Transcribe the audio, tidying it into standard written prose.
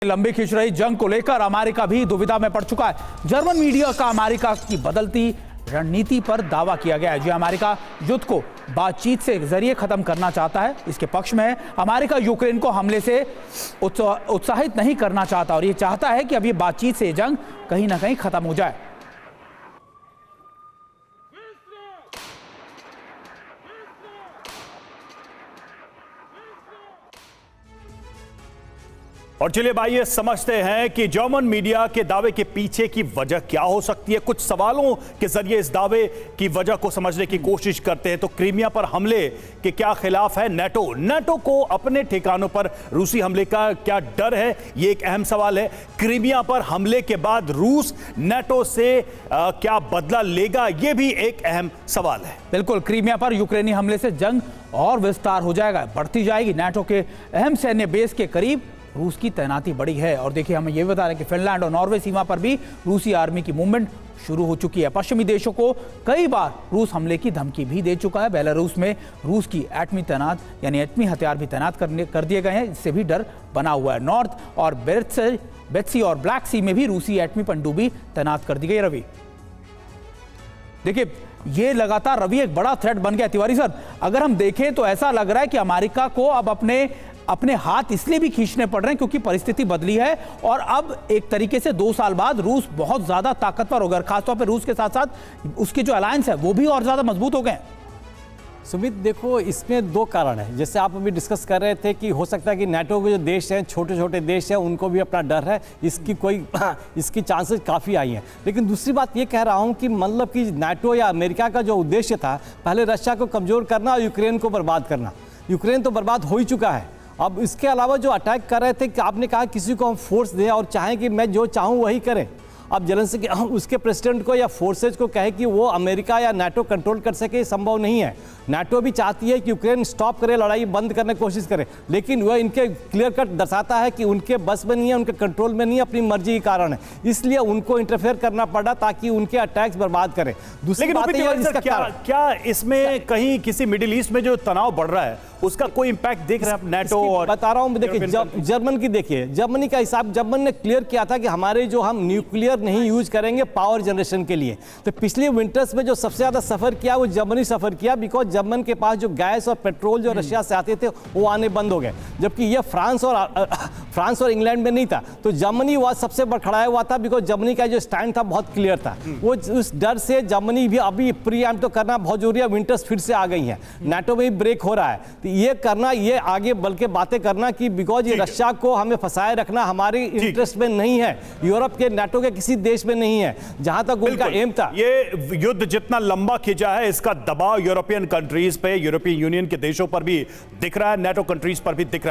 लंबी खिंच रही जंग को लेकर अमेरिका भी दुविधा में पड़ चुका है। जर्मन मीडिया का अमेरिका की बदलती रणनीति पर दावा किया गया है जो अमेरिका युद्ध को बातचीत से जरिए खत्म करना चाहता है। इसके पक्ष में है अमेरिका यूक्रेन को हमले से उत्साहित नहीं करना चाहता और ये चाहता है कि अब ये बातचीत से जंग कहीं ना कहीं खत्म हो जाए। और चलिए भाई ये समझते हैं कि जर्मन मीडिया के दावे के पीछे की वजह क्या हो सकती है। कुछ सवालों के जरिए इस दावे की वजह को समझने की कोशिश करते हैं। तो क्रीमिया पर हमले के क्या खिलाफ है नेटो को अपने ठिकानों पर रूसी हमले का क्या डर है, ये एक अहम सवाल है। क्रीमिया पर हमले के बाद रूस नेटो से क्या बदला लेगा, ये भी एक अहम सवाल है। बिल्कुल, क्रीमिया पर यूक्रेनी हमले से जंग और विस्तार हो जाएगा, बढ़ती जाएगी। नेटो के अहम सैन्य बेस के करीब रूस की तैनाती बढ़ी है और देखिए हमें यह बता रहे हैं कि फिनलैंड और नॉर्वे सीमा पर भी रूसी आर्मी की मूवमेंट शुरू हो चुकी है। पश्चिमी देशों को कई बार रूस हमले की धमकी भी दे चुका है। बेलारूस में रूस की एटमी हथियार भी तैनात कर दिए गए हैं, इससे भी डर बना हुआ है। नॉर्थ और बेत्सी और ब्लैक सी में भी रूसी एटमी पनडुब्बी तैनात कर दी गई। रवि देखिए ये लगातार एक बड़ा थ्रेट बन गया। तिवारी सर, अगर हम देखें तो ऐसा लग रहा है कि अमेरिका को अब अपने हाथ इसलिए भी खींचने पड़ रहे हैं क्योंकि परिस्थिति बदली है और अब एक तरीके से 2 साल बाद रूस बहुत ज्यादा ताकतवर हो गया। खासतौर पर रूस के साथ साथ उसके जो अलायंस है वो भी और ज्यादा मजबूत हो गए। सुमित देखो, इसमें 2 कारण है। जैसे आप अभी डिस्कस कर रहे थे कि हो सकता है कि नाटो के जो देश हैं, छोटे छोटे देश हैं, उनको भी अपना डर है, इसकी चांसेस काफ़ी आई हैं। लेकिन दूसरी बात ये कह रहा हूँ कि मतलब कि नाटो या अमेरिका का जो उद्देश्य था पहले रशिया को कमज़ोर करना और यूक्रेन को बर्बाद करना। यूक्रेन तो बर्बाद हो ही चुका है। अब इसके अलावा जो अटैक कर रहे थे कि आपने कहा किसी को हम फोर्स दें और चाहें कि मैं जो चाहूँ वही करें। अब जेलेंस्की उसके प्रेसिडेंट को या फोर्सेज को कहे कि वो अमेरिका या नाटो कंट्रोल कर सके, संभव नहीं है। नाटो भी चाहती है कि यूक्रेन स्टॉप करे, लड़ाई बंद करने की कोशिश करे, लेकिन वह इनके क्लियर कट दर्शाता है कि उनके बस में नहीं है, उनके कंट्रोल में नहीं है, अपनी मर्जी के कारण है। इसलिए उनको इंटरफेयर करना पड़ा ताकि उनके अटैक्स बर्बाद करें। दूसरी बात क्या इसमें कहीं किसी मिडिल ईस्ट में जो तनाव बढ़ रहा है उसका कोई इंपैक्ट देख रहे हैं नाटो? और बता रहा हूं, देखिए जर्मन की देखिए, जर्मनी का हिसाब, जर्मन ने क्लियर किया था कि हमारे जो हम न्यूक्लियर नहीं यूज करेंगे पावर जनरेशन के लिए। तो पिछले विंटर्स में जो सबसे ज्यादा सफर किया वो जर्मनी सफर किया, बिकॉज जर्मन के पास जो गैस और पेट्रोल जो रशिया से आते थे वो आने बंद हो गए, जबकि ये फ्रांस और इंग्लैंड में नहीं था। तो जर्मनी वह सबसे बड़खड़ाया हुआ था, बिकॉज जर्मनी का जो स्टैंड था बहुत क्लियर था। वो उस डर से जर्मनी भी अभी प्रीएम्प्ट तो करना बहुत जरूरी है। विंटर्स फिर से आ गई हैं, नाटो में भी ब्रेक हो रहा है, तो ये करना, ये आगे बल्कि बातें करना कि बिकॉज ये रशिया को हमें फंसाए रखना हमारी इंटरेस्ट में नहीं है, यूरोप के नाटो के किसी देश में नहीं है, जहां तक उनका एम था। ये युद्ध जितना लंबा खिंचा है इसका दबाव यूरोपियन कंट्रीज पे, यूरोपियन यूनियन के देशों पर भी दिख रहा है, नाटो कंट्रीज पर भी दिख रहा है।